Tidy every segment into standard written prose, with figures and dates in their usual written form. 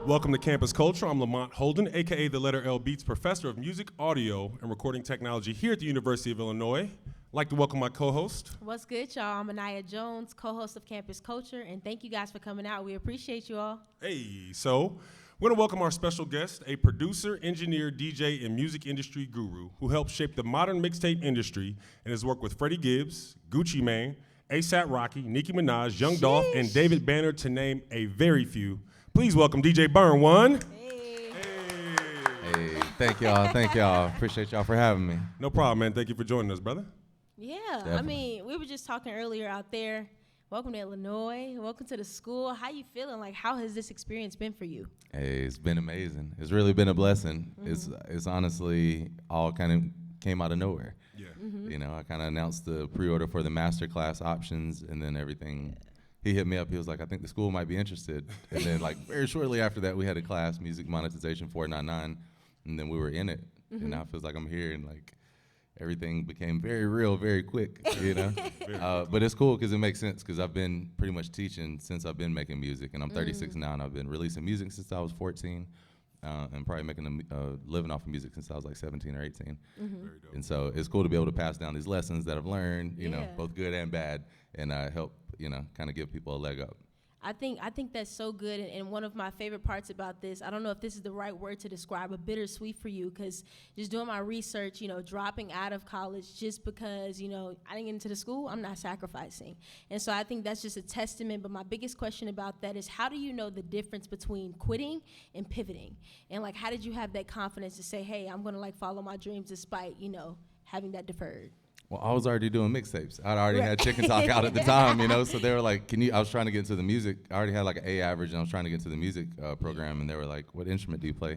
Welcome to Campus Culture. I'm Lamont Holden, aka TheLetterLBeats, Professor of Music, Audio, and Recording Technology here at the University of Illinois. I'd like to welcome my co-host. What's good, y'all? I'm Aniyha Jones, co-host of Campus Culture, and thank you guys for coming out. We appreciate you all. Hey, so we're gonna welcome our special guest, a producer, engineer, DJ, and music industry guru who helped shape the modern mixtape industry and has worked with Freddie Gibbs, Gucci Mane, A$AP Rocky, Nicki Minaj, Young Dolph, and David Banner, to name a very few. Please welcome DJ Burn One. Hey, thank y'all. Appreciate y'all for having me. No problem, man. Thank you for joining us, brother. Yeah, Definitely. I mean, we were just talking earlier out there. Welcome to Illinois. Welcome to the school. How you feeling? Like, how has this experience been for you? Hey, it's been amazing. It's really been a blessing. It's honestly all kind of came out of nowhere. Yeah. You know, I kind of announced the pre-order for the Masterclass options, and then everything. He hit me up. He was like, I think the school might be interested. And then, like, very shortly after that, we had a class, Music Monetization 499, and then we were in it. And now it feels like I'm here, and like everything became very real, very quick. You know, but it's cool because it makes sense because I've been pretty much teaching since I've been making music, and I'm 36 now, and I've been releasing music since I was 14. And probably making a living off of music since I was like 17 or 18. Very dope. And so it's cool to be able to pass down these lessons that I've learned, you know, both good and bad, and help, you know, kind of give people a leg up. I think that's so good, and one of my favorite parts about this, I don't know if this is the right word to describe, but bittersweet for you, because just doing my research, you know, dropping out of college just because, you know, I didn't get into the school, I'm not sacrificing. And so I think that's just a testament, but my biggest question about that is, how do you know the difference between quitting and pivoting? And like, how did you have that confidence to say, hey, I'm gonna like follow my dreams despite, you know, having that deferred? Well, I was already doing mixtapes. I already had Chicken Talk out at the time, you know, so they were like, I was trying to get into the music. I already had like an A average, and I was trying to get into the music program, and they were like, what instrument do you play?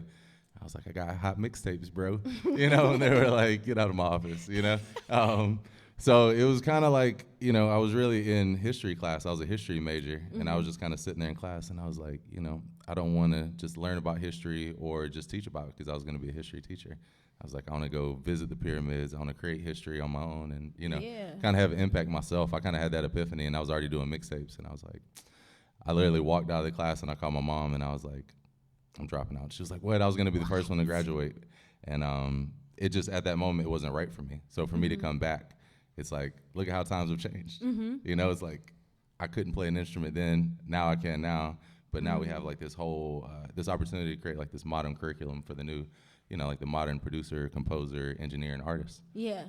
I was like, I got hot mixtapes, bro. You know, and they were like, get out of my office, you know? So it was kind of like, you know, I was really in history class. I was a history major, and I was just kind of sitting there in class, and I was like, you know, I don't want to just learn about history or just teach about it, because I was going to be a history teacher. I was like, I want to go visit the pyramids. I want to create history on my own and, you know, kind of have an impact myself. I kind of had that epiphany, and I was already doing mixtapes. And I was like, I literally walked out of the class, and I called my mom, and I was like, I'm dropping out. She was like, what? I was going to be the first one to graduate. And it just, at that moment, it wasn't right for me. So for me to come back, it's like, look at how times have changed. You know, it's like, I couldn't play an instrument then. Now I can now. But now we have like this whole, this opportunity to create like this modern curriculum for the new, you know, like the modern producer, composer, engineer, and artist. Yeah.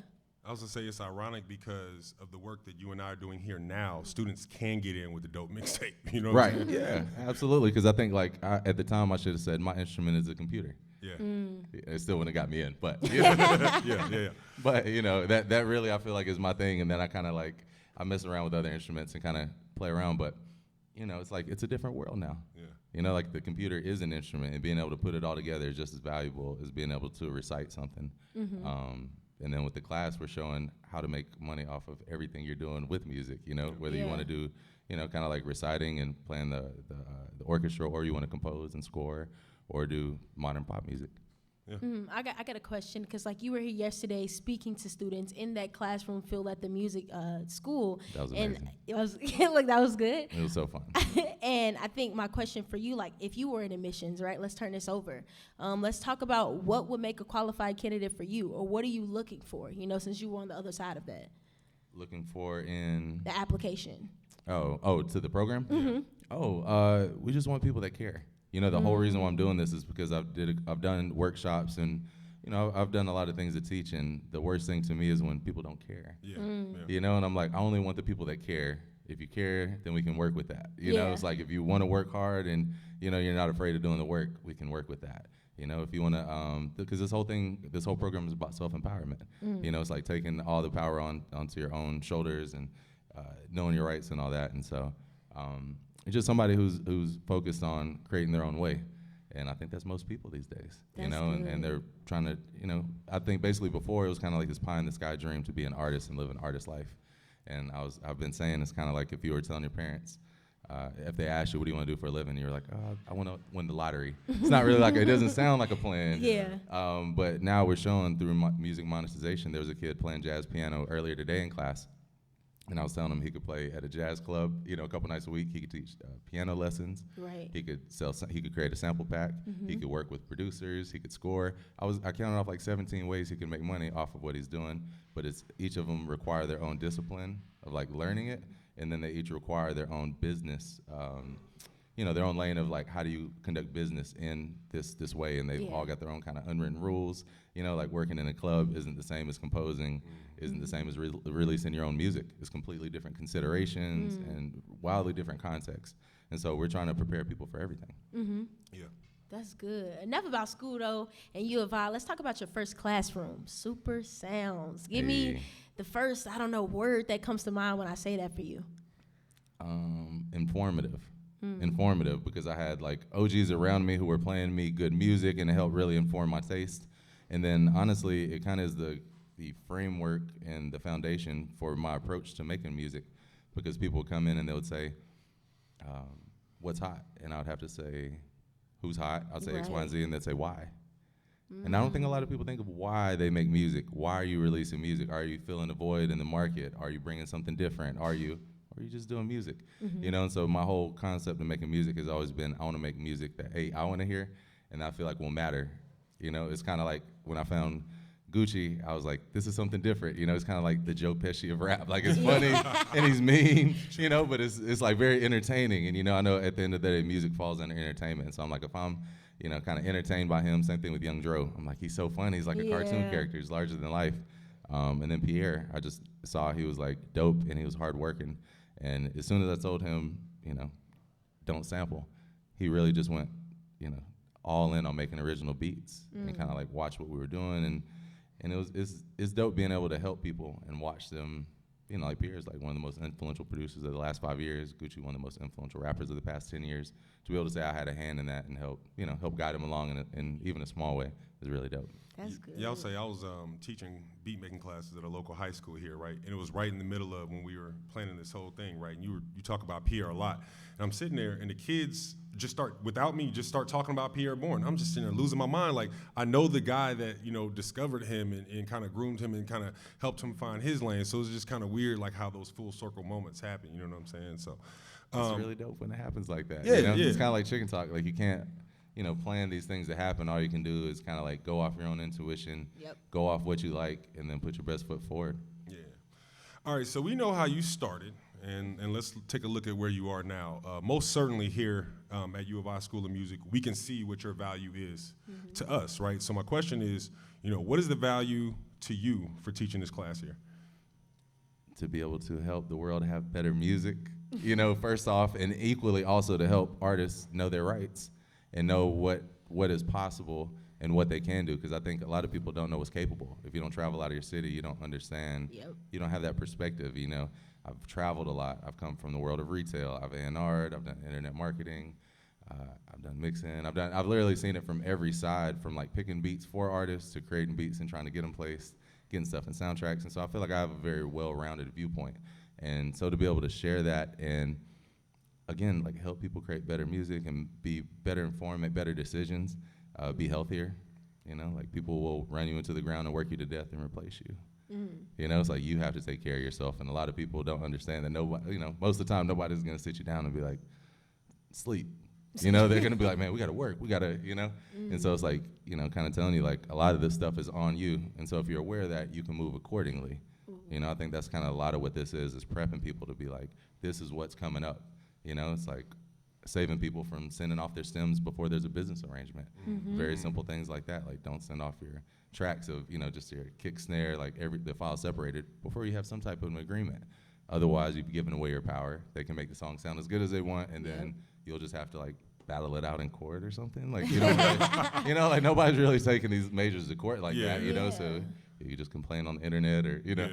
I was gonna say it's ironic because of the work that you and I are doing here now. Students can get in with the dope mixtape. You know what I'm saying? Yeah, absolutely. Because I think like at the time I should have said my instrument is a computer. Yeah. It still wouldn't have got me in, but Yeah. But you know that really I feel like is my thing, and then I kind of like I mess around with other instruments and kind of play around, but you know it's like it's a different world now. Yeah. You know, like the computer is an instrument, and being able to put it all together is just as valuable as being able to recite something. And then with the class, we're showing how to make money off of everything you're doing with music. You know, whether you want to do, you know, kind of like reciting and playing the orchestra, or you want to compose and score, or do modern pop music. Yeah. I got a question, because like you were here yesterday speaking to students in that classroom filled at the music school. That was amazing. And it was like, that was good. It was so fun. And I think my question for you, like, if you were in admissions, right, let's turn this over. Let's talk about what would make a qualified candidate for you, or what are you looking for, you know, since you were on the other side of that? Looking for in The application. Oh, to the program? We just want people that care. You know, the whole reason why I'm doing this is because I've done workshops, and you know, I've done a lot of things to teach, and the worst thing to me is when people don't care. Yeah. You know, and I'm like, I only want the people that care. If you care, then we can work with that. You know, it's like if you want to work hard and you know you're not afraid of doing the work, we can work with that. You know, if you want to, because this whole program is about self-empowerment. You know, it's like taking all the power onto your own shoulders and knowing your rights and all that. And so, it's just somebody who's focused on creating their own way. And I think that's most people these days, you know, and they're trying to, you know, I think basically before it was kind of like this pie in the sky dream to be an artist and live an artist life. And I've been saying it's kind of like if you were telling your parents, if they asked you, what do you want to do for a living? You're like, I want to win the lottery. It's not really like, it doesn't sound like a plan. But now we're showing through music monetization. There was a kid playing jazz piano earlier today in class. And I was telling him he could play at a jazz club, you know, a couple nights a week. He could teach piano lessons. Right. He could he could create a sample pack. He could work with producers. He could score. I counted off like 17 ways he could make money off of what he's doing. But it's each of them require their own discipline of like learning it, and then they each require their own business. You know, their own lane of like, how do you conduct business in this way? And they've all got their own kind of unwritten rules. You know, like working in a club isn't the same as composing, isn't the same as releasing your own music. It's completely different considerations and wildly different contexts. And so we're trying to prepare people for everything. Yeah. That's good. Enough about school, though, and U of I. Let's talk about your first classroom. Super sounds. Give me the first, I don't know, word that comes to mind when I say that for you. Informative. Informative, because I had like OGs around me who were playing me good music, and it helped really inform my taste. And then honestly, it kind of is the framework and the foundation for my approach to making music, because people would come in and they would say, what's hot? And I would have to say, who's hot? I'd say X, Y, and Z, and they'd say, why? And I don't think a lot of people think of why they make music. Why are you releasing music? Are you filling a void in the market? Are you bringing something different? Or are you just doing music? You know, and so my whole concept of making music has always been, I want to make music that, I want to hear, and I feel like will matter. You know, it's kind of like when I found Gucci, I was like, this is something different. You know, it's kind of like the Joe Pesci of rap. Like, it's funny and he's mean, you know, but it's like very entertaining. And, you know, I know at the end of the day, music falls under entertainment. And so I'm like, if I'm, you know, kind of entertained by him, same thing with Young Dro. I'm like, he's so funny. He's like a cartoon character. He's larger than life. And then Pierre, I just saw he was like dope and he was hardworking. And as soon as I told him, you know, don't sample, he really just went, you know, all in on making original beats and kind of like watch what we were doing. And it's dope being able to help people and watch them. You know, like Pierre is like one of the most influential producers of the last 5 years. Gucci, one of the most influential rappers of the past 10 years. To be able to say I had a hand in that and help guide him along in even a small way is really dope. That's good. Yeah, I'll say I was teaching beat making classes at a local high school here, right? And it was right in the middle of when we were planning this whole thing, right? And you talk about Pierre a lot. And I'm sitting there and the kids just start talking about Pierre Bourne. I'm just sitting there losing my mind. Like, I know the guy that, you know, discovered him and kind of groomed him and kind of helped him find his lane. So it's just kind of weird, like how those full circle moments happen. You know what I'm saying? So it's really dope when it happens like that. Yeah, you know? yeah. It's kind of like chicken talk. Like, you can't, you know, plan these things to happen. All you can do is kind of like go off your own intuition, go off what you like, and then put your best foot forward. Yeah. All right, so we know how you started, and let's take a look at where you are now. Most certainly here at U of I School of Music, we can see what your value is to us, right? So my question is, you know, what is the value to you for teaching this class here? To be able to help the world have better music, you know, first off, and equally also to help artists know their rights and know what is possible and what they can do, because I think a lot of people don't know what's capable. If you don't travel out of your city, you don't understand. You don't have that perspective, you know. I've traveled a lot. I've come from the world of retail. I've A&R'd, I've done internet marketing, I've done mixing. I've literally seen it from every side, from like picking beats for artists to creating beats and trying to get them placed, getting stuff in soundtracks. And so I feel like I have a very well-rounded viewpoint. And so to be able to share that and again, like help people create better music and be better informed, make better decisions, be healthier. You know, like people will run you into the ground and work you to death and replace you. You know, it's like you have to take care of yourself, and a lot of people don't understand that nobody, you know, most of the time nobody's gonna sit you down and be like, sleep. You know, they're gonna be like, man, we gotta work, we gotta, you know? And so it's like, you know, kind of telling you like a lot of this stuff is on you, and so if you're aware of that, you can move accordingly. You know, I think that's kind of a lot of what this is prepping people to be like, this is what's coming up. You know, it's like saving people from sending off their stems before there's a business arrangement. Very simple things like that, like don't send off your tracks of, you know, just your kick, snare, like the file separated before you have some type of an agreement. Otherwise, you've given away your power. They can make the song sound as good as they want, and then you'll just have to like battle it out in court or something. Like, you know, you know, like nobody's really taking these majors to court like that, you know, so you just complain on the internet or, you know.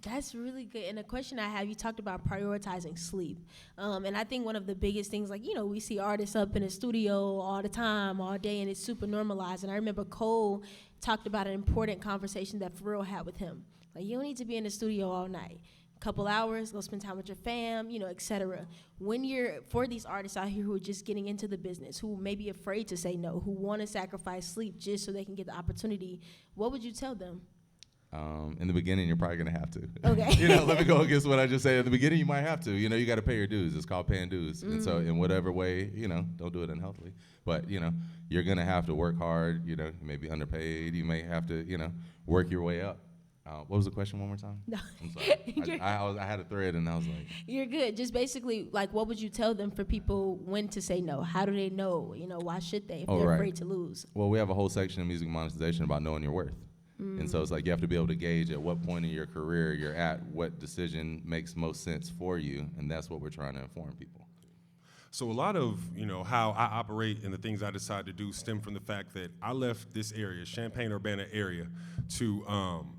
That's really good. And a question I have, you talked about prioritizing sleep. And I think one of the biggest things, like, you know, we see artists up in the studio all the time, all day, and it's super normalized. And I remember Cole talked about an important conversation that Pharrell had with him. Like, you don't need to be in the studio all night. Couple hours, go spend time with your fam, you know, et cetera. When you're, for these artists out here who are just getting into the business, who may be afraid to say no, who want to sacrifice sleep just so they can get the opportunity, what would you tell them? In the beginning, you're probably gonna have to. Okay. You know, let me go against what I just said. At the beginning, you might have to. You know, you got to pay your dues. It's called paying dues. And so, in whatever way, you know, don't do it unhealthily. But you know, you're gonna have to work hard. You know, you may be underpaid. You may have to, you know, work your way up. What was the question one more time? No. I'm sorry. I had a thread and I was like. You're good. Just basically, like, what would you tell them for people when to say no? How do they know? You know, why should they if they're afraid to lose? Well, we have a whole section in music monetization about knowing your worth. And so it's like you have to be able to gauge at what point in your career you're at, what decision makes most sense for you, and that's what we're trying to inform people. So a lot of, you know, how I operate and the things I decide to do stem from the fact that I left this area, Champaign, Urbana area, to,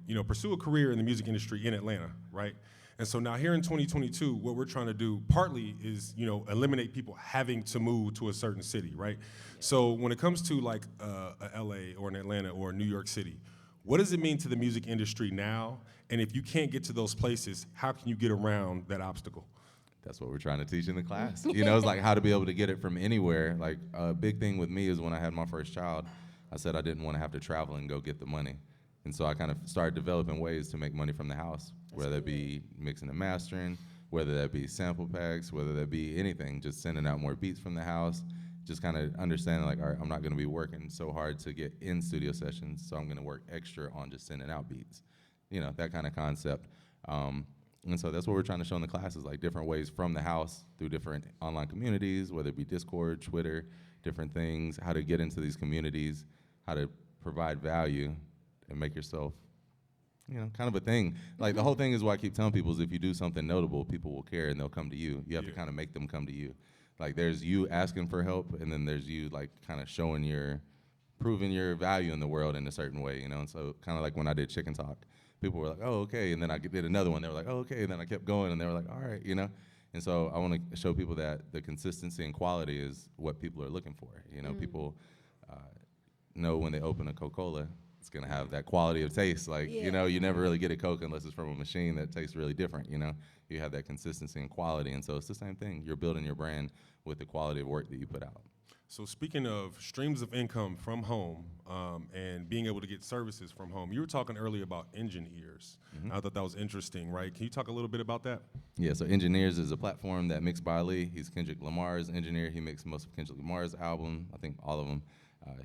you know, pursue a career in the music industry in Atlanta, right? And so now here in 2022, what we're trying to do partly is, you know, eliminate people having to move to a certain city, right? So when it comes to like a LA or an Atlanta or a New York City, what does it mean to the music industry now? And if you can't get to those places, how can you get around that obstacle? That's what we're trying to teach in the class. You know, it's like how to be able to get it from anywhere. Like a big thing with me is when I had my first child, I said I didn't want to have to travel and go get the money. And so I kind of started developing ways to make money from the house, whether that be mixing and mastering, whether that be sample packs, whether that be anything, just sending out more beats from the house, just kind of understanding like, all right, I'm not going to be working so hard to get in studio sessions, so I'm going to work extra on just sending out beats. You know, that kind of concept. And so that's what we're trying to show in the classes, like different ways from the house through different online communities, whether it be Discord, Twitter, different things, how to get into these communities, how to provide value and make yourself, you know, kind of a thing. Like the whole thing is what I keep telling people is if you do something notable, people will care and they'll come to you. You have to kind of make them come to you. Like there's you asking for help and then there's you like kind of proving your value in the world in a certain way, you know? And so kind of like when I did Chicken Talk, people were like, oh, okay. And then I did another one. They were like, oh, okay. And then I kept going and they were like, all right, you know? And so I want to show people that the consistency and quality is what people are looking for. You know, people know when they open a Coca-Cola, it's going to have that quality of taste. Like, you know, you never really get a Coke unless it's from a machine that tastes really different, you know? You have that consistency and quality. And so it's the same thing. You're building your brand with the quality of work that you put out. So speaking of streams of income from home and being able to get services from home, you were talking earlier about engineers. I thought that was interesting, right? Can you talk a little bit about that? Yeah, so Engineers is a platform that mixed by Lee. He's Kendrick Lamar's engineer. He mixed most of Kendrick Lamar's album, I think all of them.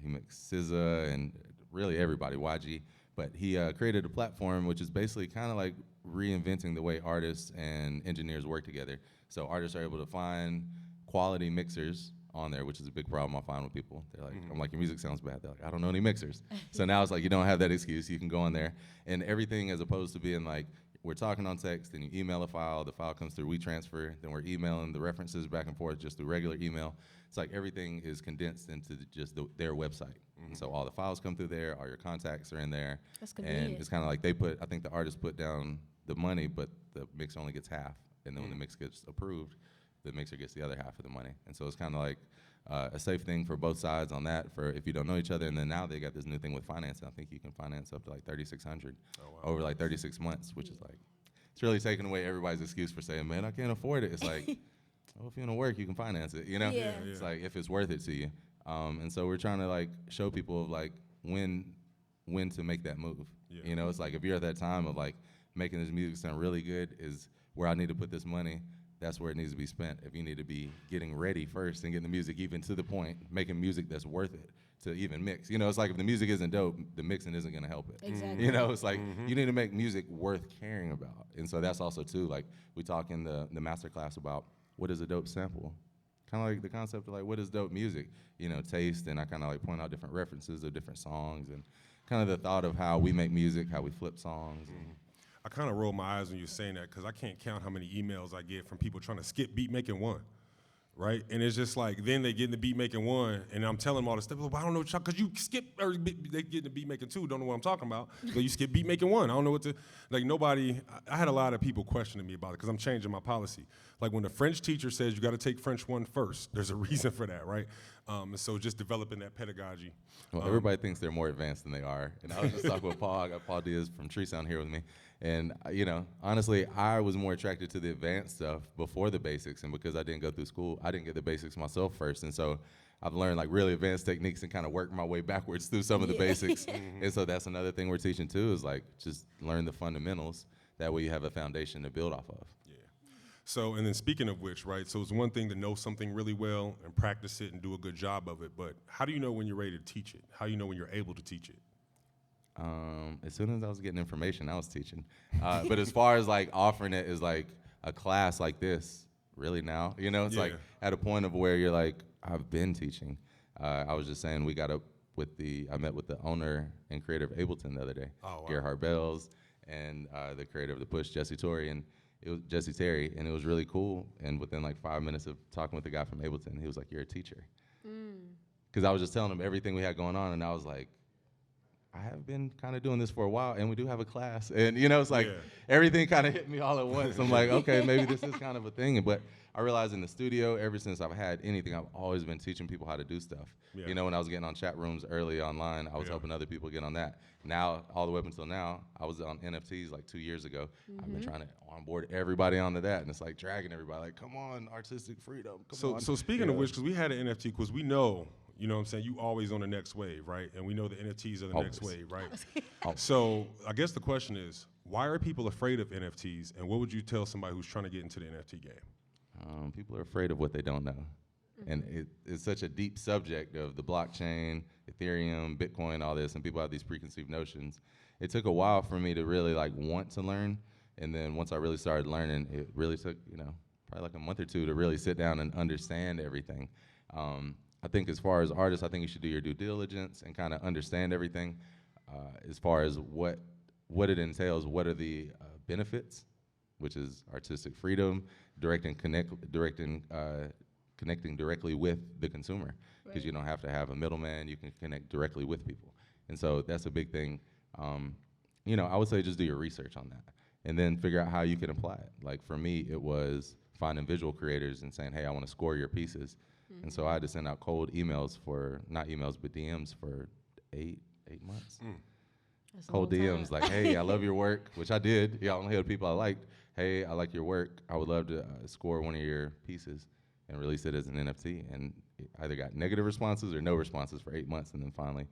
He mixed SZA and really everybody, YG. But he created a platform which is basically kind of like reinventing the way artists and engineers work together. So artists are able to find quality mixers on there, which is a big problem I find with people. They're like, I'm like, your music sounds bad. They're like, I don't know any mixers. So now it's like, you don't have that excuse. You can go on there and everything, as opposed to being like, we're talking on text, then you email a file, the file comes through WeTransfer, then we're emailing the references back and forth just through regular email. It's like everything is condensed into just their website. And so all the files come through there, all your contacts are in there. That's convenient. And it's kind of like I think the artist put down the money, but the mixer only gets half. And then when the mix gets approved, the mixer gets the other half of the money. And so it's kind of like a safe thing for both sides on that for if you don't know each other. And then now they got this new thing with financing. I think you can finance up to like $3,600 over like 36 months, which is like, it's really taking away everybody's excuse for saying, man, I can't afford it. It's like, well, if you want to work, you can finance it, you know? Yeah. It's like, if it's worth it to you. And so we're trying to like show people of like when to make that move. You know, it's like if you're at that time of like making this music sound really good is where I need to put this money. That's where it needs to be spent. If you need to be getting ready first and getting the music even to the point, making music that's worth it to even mix. You know, it's like if the music isn't dope, the mixing isn't gonna help it. Exactly. You know, it's like you need to make music worth caring about. And so that's also too, like we talk in the master class about what is a dope sample? Kind of like the concept of like what is dope music? You know, taste, and I kind of like point out different references of different songs and kind of the thought of how we make music, how we flip songs. I kind of roll my eyes when you're saying that because I can't count how many emails I get from people trying to skip beat making one, right? And it's just like then they get in the beat making one, and I'm telling them all this stuff. Well, I don't know, because you skip, or they get in the beat making two, don't know what I'm talking about. So you skip beat making one. I don't know what to, like nobody, I had a lot of people questioning me about it because I'm changing my policy. Like when the French teacher says you got to take French one first, there's a reason for that, right? And so just developing that pedagogy. Well, everybody thinks they're more advanced than they are. And I was just talking with Paul. I got Paul Diaz from Tree Sound here with me. And honestly, I was more attracted to the advanced stuff before the basics, and because I didn't go through school, I didn't get the basics myself first, and so I've learned like really advanced techniques and kind of worked my way backwards through some of the basics. And so that's another thing we're teaching too, is like just learn the fundamentals. That way you have a foundation to build off of. Yeah. So, and then speaking of which, right, so it's one thing to know something really well and practice it and do a good job of it, but how do you know when you're ready to teach it? How do you know when you're able to teach it? As soon as I was getting information, I was teaching. But as far as like offering it as like a class like this, really now, it's like at a point of where you're like, I've been teaching. I was just saying I met with the owner and creator of Ableton the other day, Gerhard Bells, and the creator of The Push, Jesse Terry, and it was really cool. And within like 5 minutes of talking with the guy from Ableton, he was like, "You're a teacher." Because I was just telling him everything we had going on, and I was like, I have been kind of doing this for a while, and we do have a class. And, it's like everything kind of hit me all at once. I'm like, okay, maybe this is kind of a thing. But I realized in the studio, ever since I've had anything, I've always been teaching people how to do stuff. Yeah. When I was getting on chat rooms early online, I was helping other people get on that. Now, all the way up until now, I was on NFTs like 2 years ago. I've been trying to onboard everybody onto that, and it's like dragging everybody, like, come on, artistic freedom, come on. So speaking of which, because we had an NFT, because we know, you know what I'm saying, you always on the next wave, right? And we know the NFTs are the next wave, right? So I guess the question is, why are people afraid of NFTs, and what would you tell somebody who's trying to get into the NFT game? People are afraid of what they don't know. And it's such a deep subject of the blockchain, Ethereum, Bitcoin, all this, and people have these preconceived notions. It took a while for me to really like want to learn, and then once I really started learning, it really took, probably like a month or two to really sit down and understand everything. I think as far as artists, I think you should do your due diligence and kind of understand everything as far as what it entails, what are the benefits, which is artistic freedom, connecting directly with the consumer, because you don't have to have a middleman. You can connect directly with people, and so that's a big thing. I would say just do your research on that, and then figure out how you can apply it. Like for me, it was finding visual creators and saying, "Hey, I want to score your pieces," and so I had to send out cold emails not emails, but DMs for eight months. Cold DMs like, "Hey, I love your work," which I did. I only had people I liked. "Hey, I like your work. I would love to score one of your pieces and release it as an NFT." And either got negative responses or no responses for 8 months. And then finally,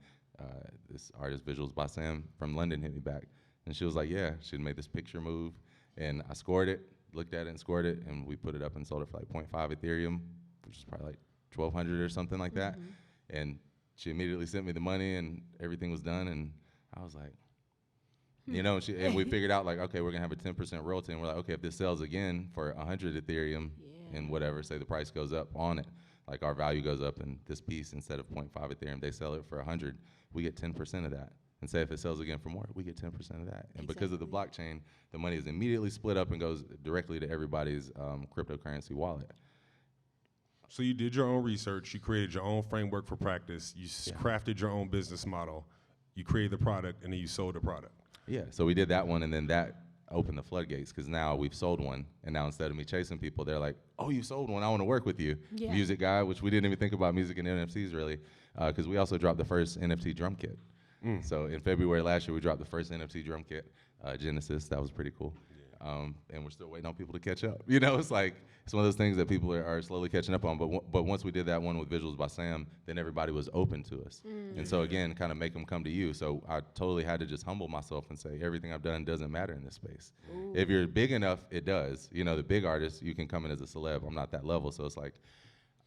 this artist, Visuals by Sam from London, hit me back. And she was like, yeah, she'd made this picture move. And I scored it, looked at it and scored it. And we put it up and sold it for like 0.5 Ethereum, which is probably like 1,200 or something like that. And she immediately sent me the money and everything was done. And I was like, and we figured out like, okay, we're gonna have a 10% royalty. And we're like, okay, if this sells again for 100 Ethereum and whatever, say the price goes up on it, like our value goes up in this piece, instead of 0.5 Ethereum, they sell it for 100, we get 10% of that. And say if it sells again for more, we get 10% of that. And because of the blockchain, the money is immediately split up and goes directly to everybody's cryptocurrency wallet. So you did your own research, you created your own framework for practice, you crafted your own business model, you created the product, and then you sold the product. Yeah, so we did that one, and then that opened the floodgates, because now we've sold one, and now instead of me chasing people, they're like, oh, you sold one, I want to work with you. Music guy, which we didn't even think about music and NFTs really, because we also dropped the first NFT drum kit. So in February last year, we dropped the first NFT drum kit, Genesis. That was pretty cool. And we're still waiting on people to catch up. It's like, it's one of those things that people are slowly catching up on. But once we did that one with Visuals by Sam, then everybody was open to us. And so again, kind of make them come to you. So I totally had to just humble myself and say, everything I've done doesn't matter in this space. If you're big enough, it does. The big artists, you can come in as a celeb. I'm not that level. So it's like,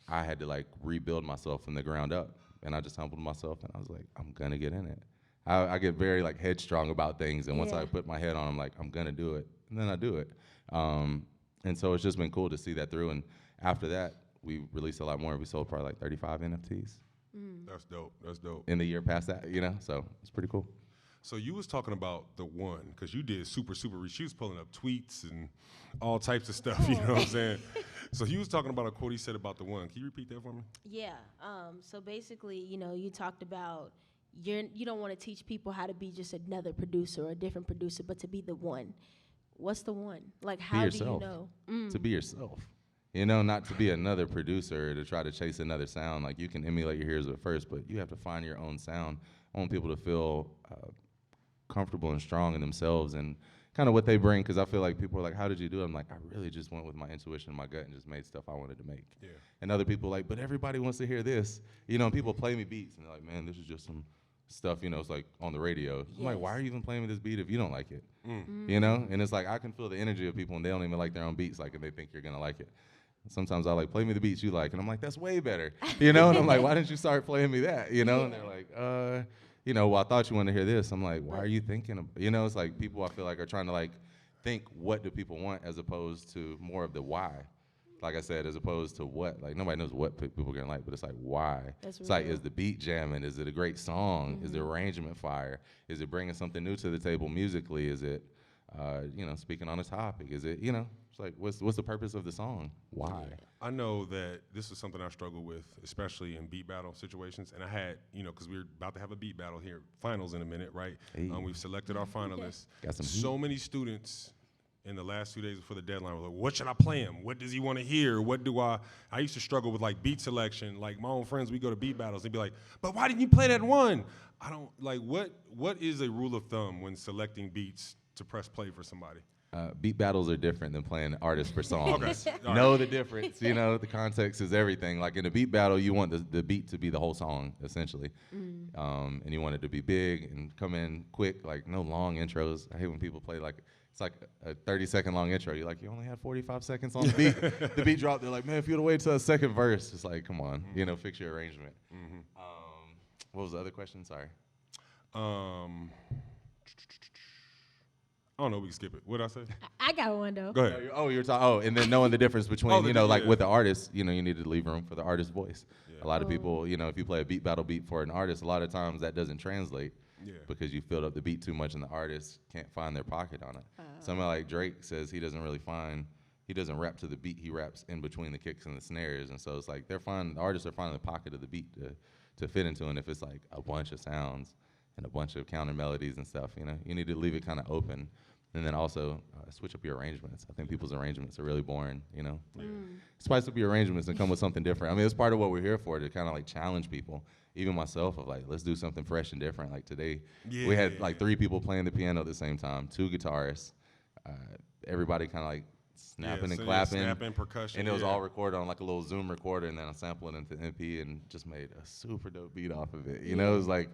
I had to like rebuild myself from the ground up. And I just humbled myself and I was like, I'm gonna get in it. I get very like headstrong about things, and once I put my head on, I'm like, I'm gonna do it, and then I do it. And so it's just been cool to see that through. And after that, we released a lot more. We sold probably like 35 NFTs. That's dope. That's dope. In the year past that, so it's pretty cool. So you was talking about the one, because you did super rich. You was pulling up tweets and all types of stuff, you know what I'm saying? So he was talking about a quote he said about the one. Can you repeat that for me? Yeah. So basically, you talked about you don't want to teach people how to be just another producer or a different producer, but to be the one. What's the one? Like, how do you know? To be yourself. Not to be another producer, to try to chase another sound. Like, you can emulate your heroes at first, but you have to find your own sound. I want people to feel comfortable and strong in themselves and kind of what they bring, because I feel like people are like, how did you do it? I'm like, I really just went with my intuition, my gut, and just made stuff I wanted to make. Yeah. And other people are like, but everybody wants to hear this. You know, and people play me beats, and they're like, man, this is just some stuff, you know, it's like on the radio. I'm like, why are you even playing me this beat if you don't like it? You know? And it's like, I can feel the energy of people, and they don't even like their own beats, like, and they think you're gonna like it. Sometimes I like, play me the beats you like, and I'm like, that's way better, you know? And I'm like, why didn't you start playing me that, you know? And they're like, you know, well, I thought you wanted to hear this. I'm like, why are you thinking of, you know, it's like people I feel like are trying to like think what do people want as opposed to more of the why. Like I said, as opposed to what, like nobody knows what people are gonna like, but it's like why. It's like, is the beat jamming? Is it a great song? Is the arrangement fire? Is it bringing something new to the table musically? Is it, you know, speaking on a topic? Is it, you know, it's like, what's the purpose of the song? Why? I know that this is something I struggle with, especially in beat battle situations. And I had, you know, because we're about to have a beat battle here, finals in a minute, right? Hey. We've selected our finalists. Got some So many students in the last 2 days before the deadline were like, what should I play him? What does he want to hear? What do I used to struggle with like beat selection. Like my own friends, we go to beat battles, they'd be like, but why didn't you play that one? I don't, like what is a rule of thumb when selecting beats to press play for somebody? Beat battles are different than playing artists for songs. Okay. Know the difference. You know, the context is everything. Like in a beat battle, you want the beat to be the whole song, essentially. And you want it to be big and come in quick, like no long intros. I hate when people play like, it's like a 30-second long intro. You're like, you only had 45 seconds on the beat. The beat dropped. They're like, man, if you'd have waited till the second verse, it's like, come on, you know, fix your arrangement. What was the other question? Sorry. I don't know, we can skip it. What did I say? I got one though. Go ahead. You're talking. Oh, and then knowing the difference between, you know, like yeah. with the artist, you know, you need to leave room for the artist's voice. Yeah. A lot of people, you know, if you play a beat battle beat for an artist, a lot of times that doesn't translate because you filled up the beat too much and the artist can't find their pocket on it. Somebody like Drake says he doesn't rap to the beat, he raps in between the kicks and the snares. And so it's like the artists are finding the pocket of the beat to fit into. And if it's like a bunch of sounds and a bunch of counter melodies and stuff, you know, you need to leave it kind of open. And then also switch up your arrangements. I think people's arrangements are really boring, you know? Spice up your arrangements and come with something different. I mean, it's part of what we're here for, to kind of like challenge people. Even myself, of like, let's do something fresh and different. Like today, we had like 3 people playing the piano at the same time, 2 guitarists, everybody kind of like snapping and clapping. Snapping, percussion. And it was all recorded on like a little Zoom recorder, and then I sampled it into MP and just made a super dope beat off of it. You know, it was like,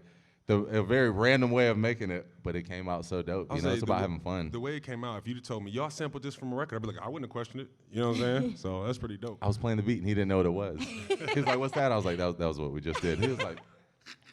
a very random way of making it, but it came out so dope. You know, it's about having fun. The way it came out, if you'd have told me, y'all sampled this from a record, I'd be like, I wouldn't have questioned it. You know what I'm saying? So that's pretty dope. I was playing the beat and he didn't know what it was. He was like, what's that? I was like, that was what we just did. He was like,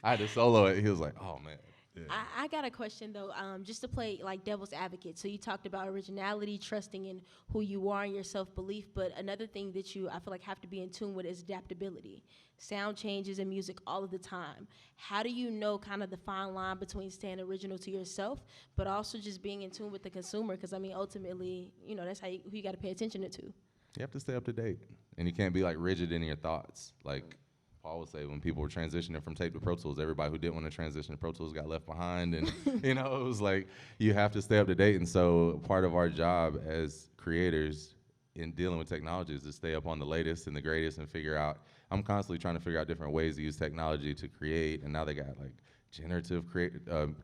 I had to solo it. He was like, oh man. Yeah. I got a question though, just to play like devil's advocate. So you talked about originality, trusting in who you are and your self-belief, but another thing that I feel like have to be in tune with is adaptability. Sound changes in music all of the time. How do you know kind of the fine line between staying original to yourself, but also just being in tune with the consumer? Because I mean, ultimately, you know, that's who you got to pay attention to. You have to stay up to date, and you can't be like rigid in your thoughts. Like Paul would say, when people were transitioning from tape to Pro Tools, everybody who didn't want to transition to Pro Tools got left behind. And, you know, it was like, you have to stay up to date. And so part of our job as creators in dealing with technology is to stay up on the latest and the greatest and figure out, I'm constantly trying to figure out different ways to use technology to create. And now they got like generative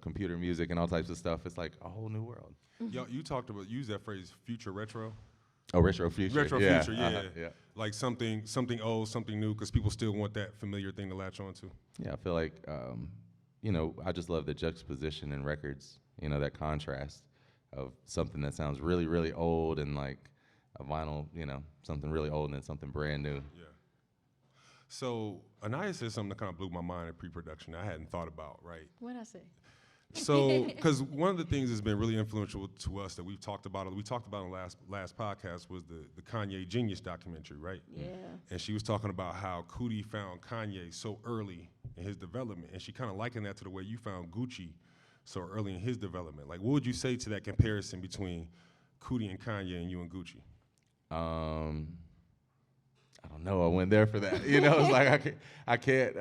computer music and all types of stuff. It's like a whole new world. Yo, you use that phrase, future retro. Oh, retro future. Retro yeah. future, yeah. Like something old, something new, because people still want that familiar thing to latch on to. Yeah, I feel like, you know, I just love the juxtaposition in records, you know, that contrast of something that sounds really, really old and like a vinyl, you know, something really old and then something brand new. Yeah. So Aniyha said something that kind of blew my mind in pre-production I hadn't thought about, right? What'd I say? So, because one of the things that's been really influential to us that we talked about on the last podcast was the Kanye Genius documentary, right? Yeah. And she was talking about how Coodie found Kanye so early in his development, and she kind of likened that to the way you found Gucci so early in his development. Like, what would you say to that comparison between Coodie and Kanye and you and Gucci? I don't know. I went there for that. You know, it's like I can't.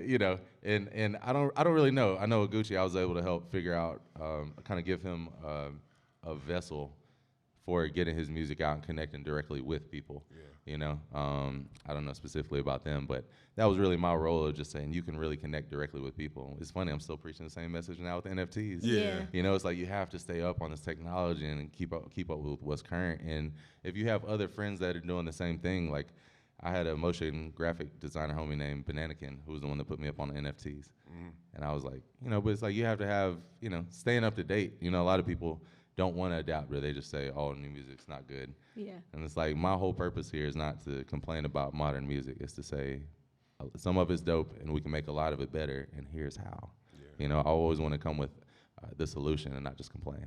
You know, and I don't really know. I know with Gucci, I was able to help figure out, kind of give him a vessel for getting his music out and connecting directly with people. Yeah. You know, I don't know specifically about them, but that was really my role of just saying you can really connect directly with people. It's funny, I'm still preaching the same message now with NFTs. Yeah. You know, it's like you have to stay up on this technology and keep up with what's current. And if you have other friends that are doing the same thing, like I had a motion graphic designer homie named Bananakin, who was the one that put me up on the NFTs. And I was like, you know, but it's like you have to have, you know, staying up to date. You know, a lot of people don't want to adapt, or they just say, oh, new music's not good. Yeah. And it's like my whole purpose here is not to complain about modern music. It's to say some of it's dope and we can make a lot of it better, and here's how. Yeah. You know, I always want to come with the solution and not just complain.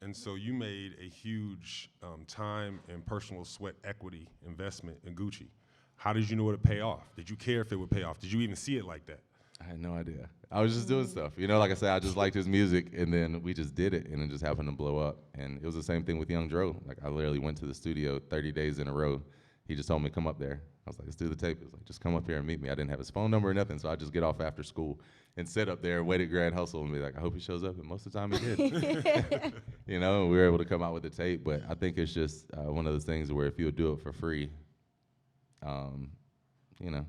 And so you made a huge time and personal sweat equity investment in Gucci. How did you know it would pay off? Did you care if it would pay off? Did you even see it like that? I had no idea. I was just doing stuff. You know, like I said, I just liked his music, and then we just did it, and it just happened to blow up. And it was the same thing with Young Dro. Like, I literally went to the studio 30 days in a row. He just told me, come up there. I was like, let's do the tape. He was like, just come up here and meet me. I didn't have his phone number or nothing, so I just get off after school and sit up there and wait at Grand Hustle and be like, I hope he shows up. And most of the time he did. You know, and we were able to come out with the tape. But I think it's just one of those things where if you'll do it for free, you know,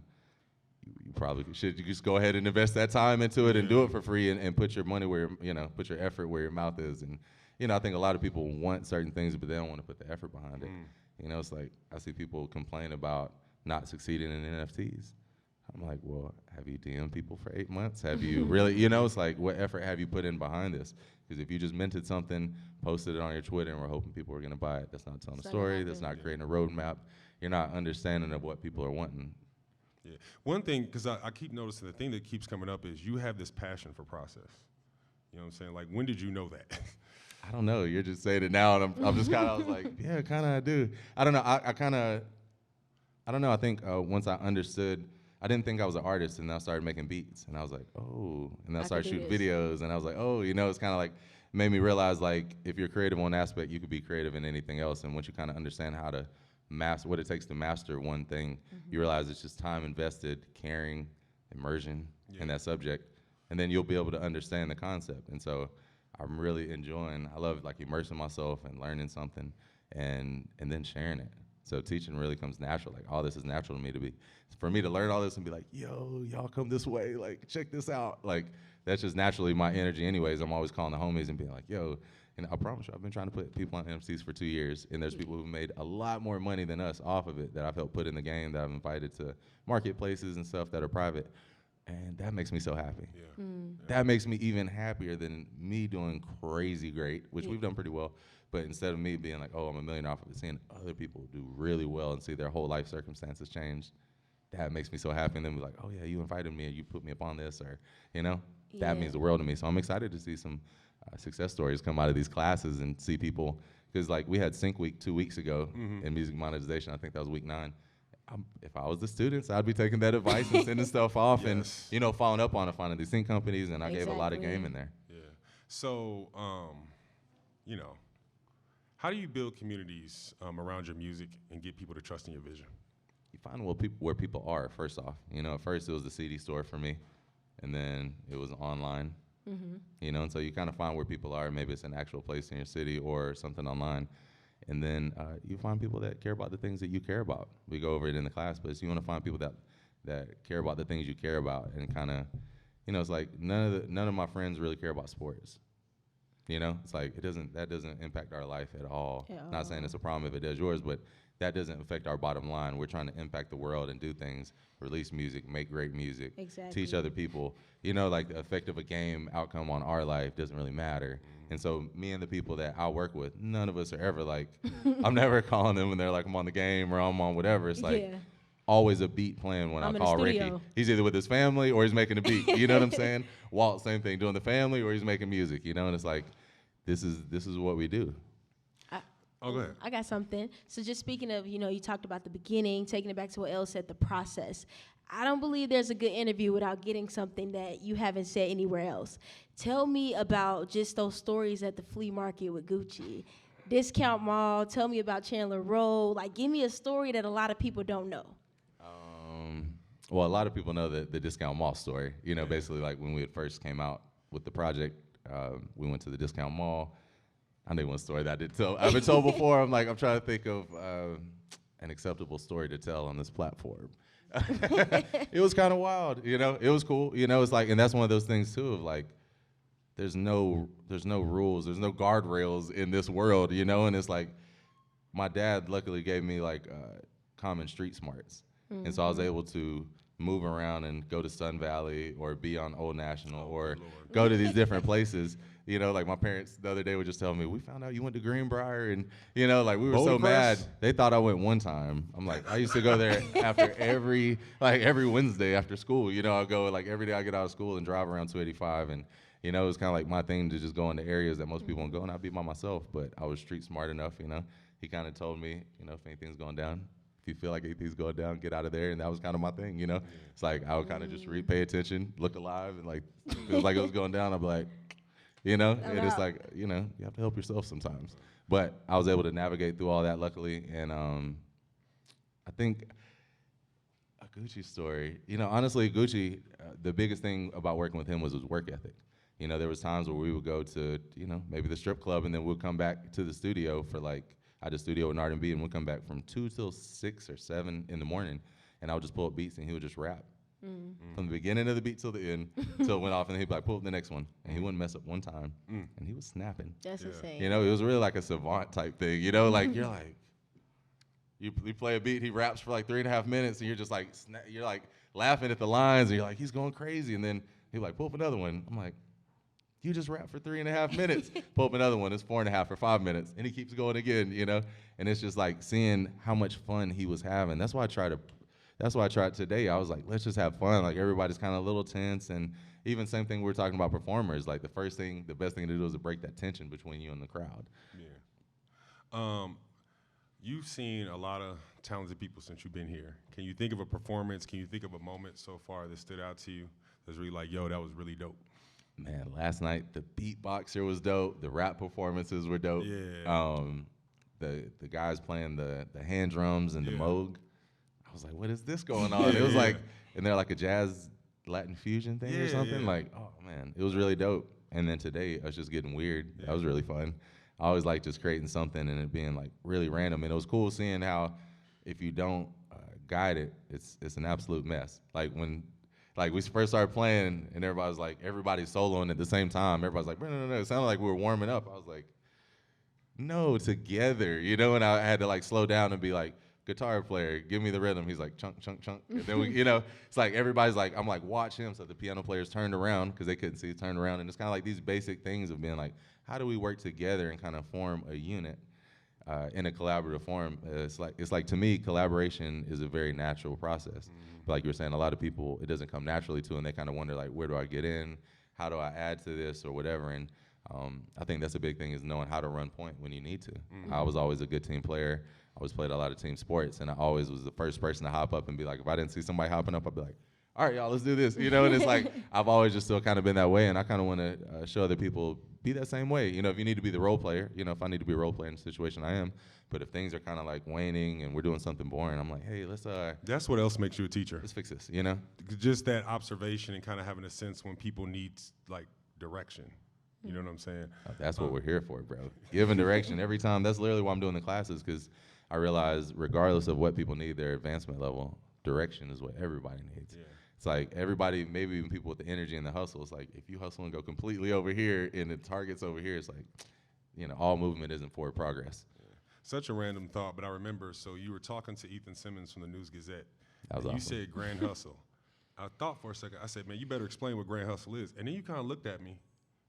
you probably should just go ahead and invest that time into it and do it for free and put your money where, you know, put your effort where your mouth is. And, you know, I think a lot of people want certain things, but they don't want to put the effort behind it. You know, it's like I see people complain about not succeeding in NFTs. I'm like, well, have you DM'd people for 8 months? Have you really, you know, it's like, what effort have you put in behind this? Because if you just minted something, posted it on your Twitter, and we're hoping people are going to buy it, that's not telling a story, that's not creating a roadmap. You're not understanding of what people are wanting. Yeah. One thing, because I keep noticing, the thing that keeps coming up is you have this passion for process. You know what I'm saying? Like, when did you know that? I don't know. You're just saying it now, and I'm just kind of, I was like, yeah, kind of I do. I don't know. I don't know. I think once I understood, I didn't think I was an artist, and then I started making beats, and I was like, oh, and then I started shooting videos, and I was like, oh, you know, it's kind of like, made me realize, like, if you're creative on one aspect, you could be creative in anything else, and once you kind of understand how to master what it takes to master one thing, you realize it's just time invested, caring, immersion in that subject, and then you'll be able to understand the concept. And so I'm really enjoying, I love like immersing myself and learning something and then sharing it. So teaching really comes natural. Like, all this is natural to me for me to learn all this and be like, yo, y'all come this way, like, check this out. Like, that's just naturally my energy anyways. I'm always calling the homies and being like, yo, and I promise you, I've been trying to put people on NFTs for 2 years, and there's people who've made a lot more money than us off of it that I've helped put in the game, that I've invited to marketplaces and stuff that are private, and that makes me so happy. Yeah. That makes me even happier than me doing crazy great, which we've done pretty well, but instead of me being like, oh, I'm $1 million off of it, seeing other people do really well and see their whole life circumstances change, that makes me so happy, and then be like, oh yeah, you invited me, or you put me up on this, or, you know, that means the world to me. So I'm excited to see some success stories come out of these classes and see people, because like we had Sync Week 2 weeks ago in music monetization. I think that was week 9. If I was the students, I'd be taking that advice and sending stuff off and, you know, following up on it, finding these sync companies, and I gave a lot of game in there. Yeah. So, you know, how do you build communities around your music and get people to trust in your vision? You find where people are, first off. You know, at first it was the CD store for me, and then it was online. You know, and so you kind of find where people are. Maybe it's an actual place in your city or something online. And then you find people that care about the things that you care about. We go over it in the class, but you want to find people that care about the things you care about, and kind of, you know, it's like none of my friends really care about sports. You know, it's like that doesn't impact our life at all. Not saying it's a problem if it does yours, but that doesn't affect our bottom line. We're trying to impact the world and do things, release music, make great music, teach other people. You know, like the effect of a game outcome on our life doesn't really matter. And so me and the people that I work with, none of us are ever like, I'm never calling them when they're like, I'm on the game or I'm on whatever. It's like always a beat playing when I call Ricky. He's either with his family or he's making a beat. You know what I'm saying? Walt, same thing, doing the family or he's making music. You know, and it's like, this is what we do. Oh, go ahead. I got something. So just speaking of, you know, you talked about the beginning, taking it back to what Elle said, the process. I don't believe there's a good interview without getting something that you haven't said anywhere else. Tell me about just those stories at the flea market with Gucci, Discount Mall. Tell me about Chandler Road. Like, give me a story that a lot of people don't know. Well, a lot of people know the Discount Mall story. You know, basically like when we had first came out with the project, we went to the Discount Mall. I know one story that I did tell. I've been told before. I'm trying to think of an acceptable story to tell on this platform. It was kind of wild, you know. It was cool, you know. It's like, and that's one of those things too of like, there's no rules, there's no guardrails in this world, you know. And it's like, my dad luckily gave me like common street smarts, and so I was able to move around and go to Sun Valley or be on Old National or go to these different places. You know, like my parents the other day were just telling me, we found out you went to Greenbrier, and you know, like we were so mad. They thought I went one time. I'm like, I used to go there after every Wednesday after school. You know, I'll go like every day I get out of school and drive around 285, and you know, it was kind of like my thing to just go into areas that most people won't go, and I'd be by myself. But I was street smart enough, you know. He kind of told me, you know, if anything's going down, if you feel like anything's going down, get out of there. And that was kind of my thing, you know. It's like I would kind of just pay attention, look alive, and like feel like it was going down, I'd be like, you know, and it's like, you know, you have to help yourself sometimes. But I was able to navigate through all that, luckily. And I think a Gucci story, you know, honestly, Gucci, the biggest thing about working with him was his work ethic. You know, there was times where we would go to, you know, maybe the strip club, and then we'd come back to the studio for like, I had a studio in R&B, and we'd come back from 2 till 6 or 7 in the morning, and I would just pull up beats, and he would just rap. From the beginning of the beat till the end, till it went off, and then he'd be like, pull up the next one. And he wouldn't mess up one time, and he was snapping. That's insane. You know, it was really like a savant type thing, you know, like you're like, you play a beat, he raps for like 3.5 minutes, and you're just like, you're like laughing at the lines, and you're like, he's going crazy, and then he'd be like, pull up another one. I'm like, you just rap for 3.5 minutes. Pull up another one, it's 4.5 or 5 minutes, and he keeps going again, you know? And it's just like seeing how much fun he was having. That's why I tried today. I was like, let's just have fun. Like everybody's kind of a little tense, and even same thing we were talking about performers. Like the best thing to do is to break that tension between you and the crowd. Yeah. You've seen a lot of talented people since you've been here. Can you think of a performance? Can you think of a moment so far that stood out to you that's really like, yo, that was really dope? Man, last night the beatboxer was dope. The rap performances were dope. Yeah. The guys playing the hand drums and the moog. I was like, what is this going on? It was like, and they're like a jazz Latin fusion thing or something. Like, oh man, it was really dope. And then today, I was just getting weird. Yeah. That was really fun. I always like just creating something and it being like really random. And it was cool seeing how if you don't guide it, it's an absolute mess. Like when we first started playing and everybody's soloing at the same time. Everybody's like, no. It sounded like we were warming up. I was like, no, together, you know? And I had to like slow down and be like, guitar player, give me the rhythm. He's like, chunk, chunk, chunk. And then we, you know, it's like everybody's like, I'm like, watch him. So the piano players turned around because they couldn't see, turned around. And it's kind of like these basic things of being like, how do we work together and kind of form a unit in a collaborative form? It's like to me, collaboration is a very natural process. But like you were saying, a lot of people, it doesn't come naturally to, and they kind of wonder like, where do I get in? How do I add to this or whatever? And I think that's a big thing is knowing how to run point when you need to. I was always a good team player. I always played a lot of team sports, and I always was the first person to hop up and be like, if I didn't see somebody hopping up, I'd be like, all right, y'all, let's do this. You know, and it's like, I've always just still kind of been that way, and I kind of want to show other people, be that same way. You know, if you need to be the role player, you know, if I need to be a role player in the situation I am, but if things are kind of like waning and we're doing something boring, I'm like, hey, let's That's what else makes you a teacher. Let's fix this, you know? Just that observation and kind of having a sense when people need like direction. You know what I'm saying? That's what we're here for, bro. Giving direction every time. That's literally why I'm doing the classes, because I realize regardless of what people need, their advancement level, direction is what everybody needs. Yeah. It's like everybody, maybe even people with the energy and the hustle, it's like if you hustle and go completely over here and the target's over here, it's like, you know, all movement isn't forward progress. Yeah. Such a random thought, but I remember, so you were talking to Ethan Simmons from the News Gazette. That was and awesome. You said Grand Hustle. I thought for a second, I said, man, you better explain what Grand Hustle is. And then you kind of looked at me.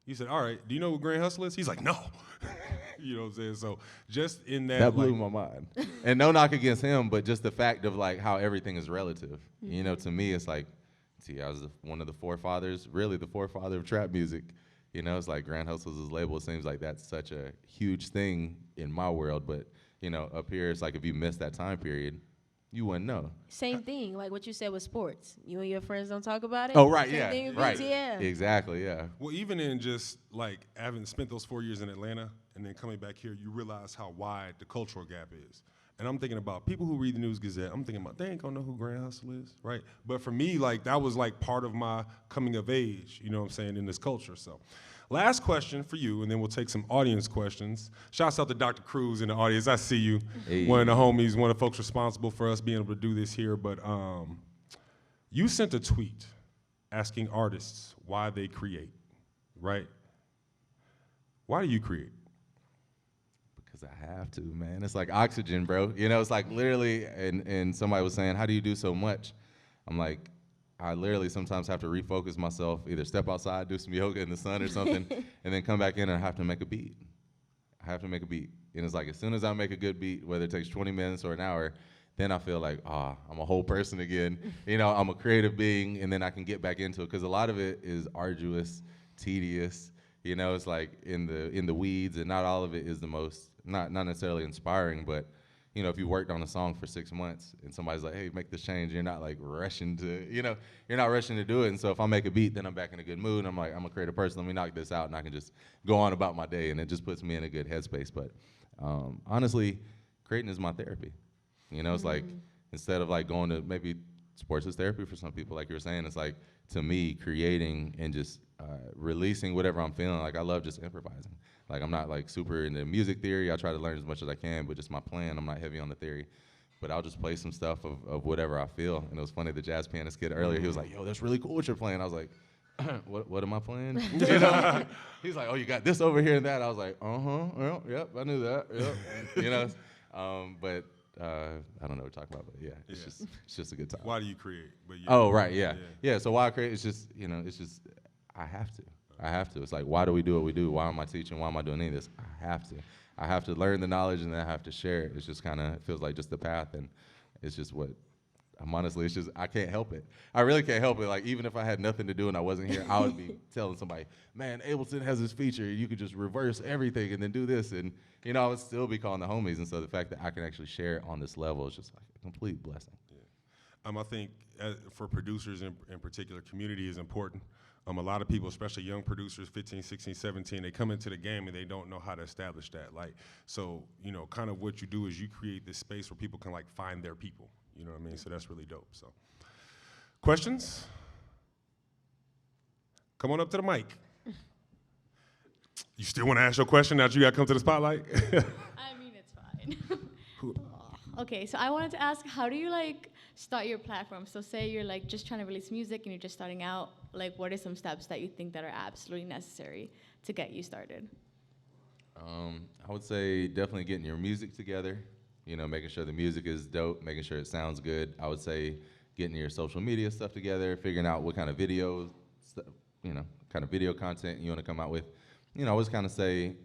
You said, all right, do you know what Grand Hustle is? He's like, no. You know what I'm saying? So just in that. That blew my mind. And no knock against him, but just the fact of like how everything is relative. You know, to me, it's like, see, I was one of the forefathers, really the forefather of trap music. You know, it's like Grand Hustle's his label. It seems like that's such a huge thing in my world. But, you know, up here, it's like if you miss that time period, you wouldn't know. Same thing, like what you said with sports. You and your friends don't talk about it? Oh, right, Same yeah, thing with right. BTL. Exactly, yeah. Well, even in just like having spent those 4 years in Atlanta and then coming back here, you realize how wide the cultural gap is. And I'm thinking about people who read the News Gazette, I'm thinking about, they ain't gonna know who Grand Hustle is, right? But for me, like that was like part of my coming of age, you know what I'm saying, in this culture. So Last question for you, and then we'll take some audience questions. Shouts out to Dr. Cruz in the audience. I see you. Hey. One of the homies, one of the folks responsible for us being able to do this here. But you sent a tweet asking artists why they create, right? Why do you create? Because I have to, man. It's like oxygen, bro. You know, it's like literally, and somebody was saying, how do you do so much? I'm like, I literally sometimes have to refocus myself, either step outside, do some yoga in the sun or something, and then come back in and I have to make a beat. I have to make a beat. And it's like, as soon as I make a good beat, whether it takes 20 minutes or an hour, then I feel like, I'm a whole person again. You know, I'm a creative being, and then I can get back into it. Because a lot of it is arduous, tedious. You know, it's like in the weeds, and not all of it is the most, not necessarily inspiring, but you know, if you worked on a song for 6 months and somebody's like, hey, make this change, you're not like rushing to, you know, you're not rushing to do it. And so if I make a beat, then I'm back in a good mood. And I'm like, I'm a creative person. Let me knock this out and I can just go on about my day. And it just puts me in a good headspace. But honestly, creating is my therapy. You know, it's like, instead of like going to, maybe sports is therapy for some people, like you were saying, it's like, to me, creating and just releasing whatever I'm feeling. Like, I love just improvising. Like, I'm not like super into music theory. I try to learn as much as I can, but just my plan, I'm not heavy on the theory. But I'll just play some stuff of whatever I feel. And it was funny, the jazz pianist kid earlier, he was like, yo, that's really cool what you're playing. I was like, what am I playing? You know? He's like, oh, you got this over here and that. I was like, well, yep, I knew that, yep. You know, but I don't know what to talk about, but yeah, it's just a good time. Why do you create? But Oh, right, yeah. So why I create, it's just, you know, it's just, I have to. It's like, why do we do what we do? Why am I teaching? Why am I doing any of this? I have to learn the knowledge, and then I have to share it. It's just kind of, it feels like just the path, and it's just what, I'm honestly, it's just, I can't help it. I really can't help it. Like, even if I had nothing to do and I wasn't here, I would be telling somebody, man, Ableton has this feature. You could just reverse everything and then do this. And, you know, I would still be calling the homies. And so the fact that I can actually share it on this level is just like a complete blessing. Yeah. I think for producers in particular, community is important. A lot of people, especially young producers, 15, 16, 17, they come into the game and they don't know how to establish that. Like, so, you know, kind of what you do is you create this space where people can like find their people. You know what I mean? So that's really dope. So, questions? Come on up to the mic. You still want to ask your question now that you got to come to the spotlight? I mean, it's fine. Okay, so I wanted to ask, how do you like start your platform? So say you're like just trying to release music and you're just starting out, like what are some steps that you think that are absolutely necessary to get you started? I would say definitely getting your music together, you know, making sure the music is dope, making sure it sounds good. I would say getting your social media stuff together, figuring out what kind of videos, you know, kind of video content you want to come out with. You know, I always kind of say,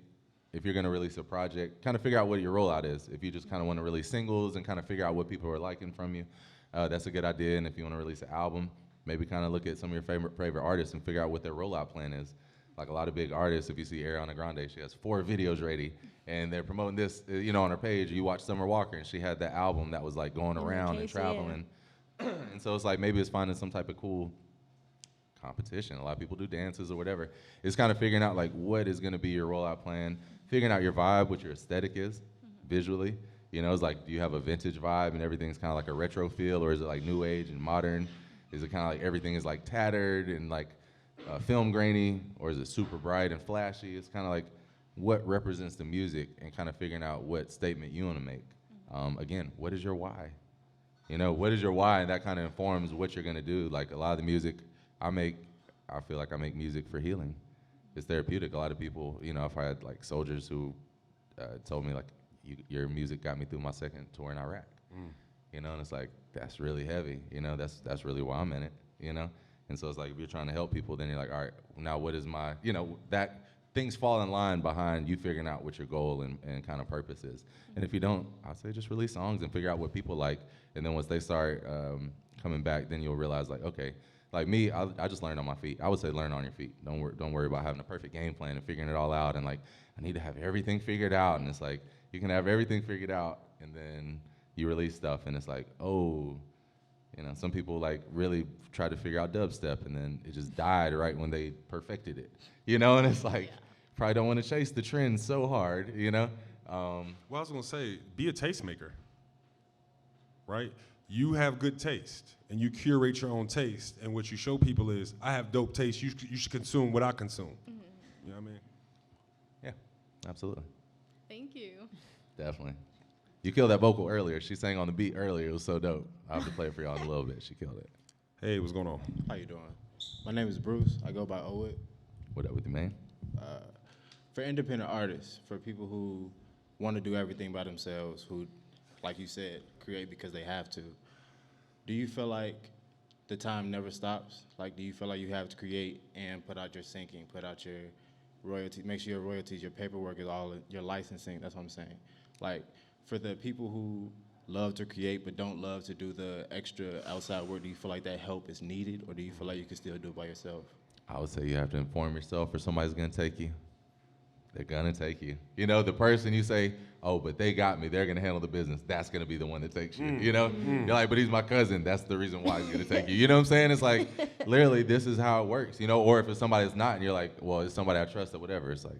if you're going to release a project, kind of figure out what your rollout is. If you just kind of want to release singles and kind of figure out what people are liking from you, that's a good idea. And if you want to release an album, maybe kind of look at some of your favorite artists and figure out what their rollout plan is. Like a lot of big artists, if you see Ariana Grande, she has 4 videos ready, and they're promoting this, you know, on her page. You watch Summer Walker, and she had that album that was like going around and traveling. Yeah. And so it's like maybe it's finding some type of cool competition. A lot of people do dances or whatever. It's kind of figuring out like what is going to be your rollout plan, figuring out your vibe, what your aesthetic is visually. You know, it's like, do you have a vintage vibe and everything's kind of like a retro feel, or is it like new age and modern? Is it kind of like everything is like tattered and like film grainy, or is it super bright and flashy? It's kind of like what represents the music and kind of figuring out what statement you want to make. Again, what is your why? You know, what is your why? And that kind of informs what you're going to do. Like a lot of the music I feel like I make music for healing. It's therapeutic. A lot of people, you know, I've had like soldiers who told me like, your music got me through my second tour in Iraq. You know, and it's like, that's really heavy. You know, that's really why I'm in it, you know? And so it's like, if you're trying to help people, then you're like, all right, now what is my, you know, that things fall in line behind you figuring out what your goal and kind of purpose is. And if you don't, I'd say just release songs and figure out what people like. And then once they start coming back, then you'll realize like, okay, like me, I just learned on my feet. I would say learn on your feet. Don't worry about having a perfect game plan and figuring it all out. And like, I need to have everything figured out. And it's like, you can have everything figured out, and then you release stuff, and it's like, oh, you know, some people like really try to figure out dubstep, and then it just died right when they perfected it, you know. And it's like, probably don't want to chase the trend so hard, you know. Well, I was gonna say, be a tastemaker, right? You have good taste, and you curate your own taste, and what you show people is, I have dope taste. You should consume what I consume, You know what I mean? Yeah, absolutely. Thank you. Definitely. You killed that vocal earlier. She sang on the beat earlier. It was so dope. I'll have to play it for y'all in a little bit. She killed it. Hey, what's going on? How you doing? My name is Bruce. I go by Owit. What up with you, man? For independent artists, for people who want to do everything by themselves, who, like you said, create because they have to, do you feel like the time never stops? Like, do you feel like you have to create and put out your syncing, put out your royalties, make sure your royalties, your paperwork is all, your licensing, that's what I'm saying. Like, for the people who love to create but don't love to do the extra outside work, do you feel like that help is needed, or do you feel like you can still do it by yourself? I would say you have to inform yourself, or somebody's gonna take you. They're gonna take you. You know, the person you say, oh, but they got me, they're gonna handle the business, that's gonna be the one that takes you. You know? You're like, but he's my cousin, that's the reason why he's gonna take you. You know what I'm saying? It's like, literally, this is how it works. You know, or if it's somebody that's not, and you're like, well, it's somebody I trust or whatever. It's like,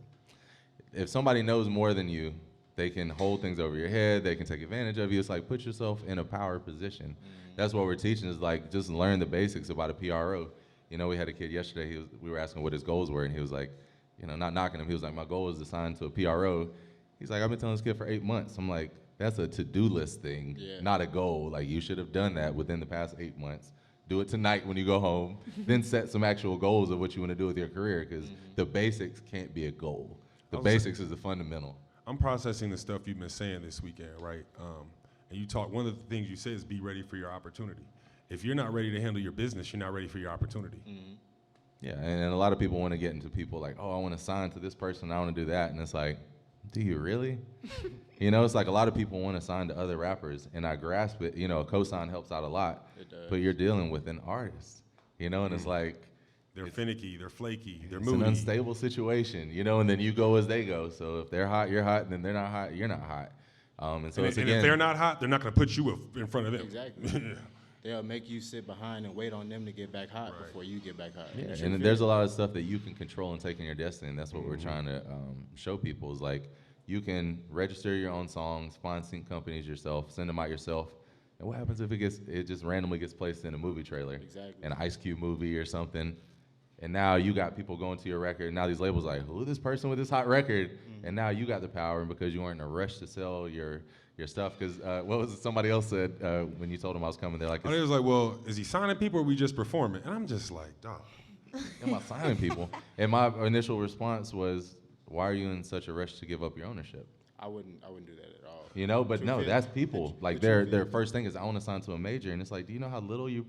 if somebody knows more than you, they can hold things over your head, they can take advantage of you. It's like, put yourself in a power position. That's what we're teaching, is like, just learn the basics about a PRO. You know, we had a kid yesterday, we were asking what his goals were, and he was like, you know, not knocking him, he was like, my goal is to sign to a PRO. He's like, I've been telling this kid for 8 months. I'm like, that's a to-do list thing, not a goal. Like, you should have done that within the past 8 months. Do it tonight when you go home, then set some actual goals of what you want to do with your career, because the basics can't be a goal. The basics is the fundamental. I'm processing the stuff you've been saying this weekend, right? And you talk, one of the things you said is be ready for your opportunity. If you're not ready to handle your business, you're not ready for your opportunity. Yeah, and a lot of people want to get into people like, oh, I want to sign to this person, I want to do that. And it's like, do you really? You know, it's like a lot of people want to sign to other rappers, and I grasp it. You know, a cosign helps out a lot, but you're dealing with an artist, you know, and it's like, They're finicky, they're flaky, they're it's moody. an unstable situation, you know, and then you go as they go. So if they're hot, you're hot, and then they're not hot, you're not hot. And so And, it's and again, if they're not hot, they're not going to put you in front of them. Exactly. They'll make you sit behind and wait on them to get back hot before you get back hot. yeah, You should and feel there's it. a lot of stuff that you can control and take in your destiny, and that's what we're trying to show people is like, you can register your own songs, find sync companies yourself, send them out yourself, and what happens if it just randomly gets placed in a movie trailer, Exactly. an Ice Cube movie or something, and now you got people going to your record, and now these labels are like, who this person with this hot record, and now you got the power, and because you weren't in a rush to sell your stuff, because what was it somebody else said when you told them I was coming, they're like, And it was like, well, is he signing people or are we just performing? And I'm just like, dog. am I signing people? And my initial response was, why are you in such a rush to give up your ownership? I wouldn't do that at all. You know, but no, Truth is- that's people. the Like truth their is- first thing is, I want to sign to a major, and it's like, do you know how little you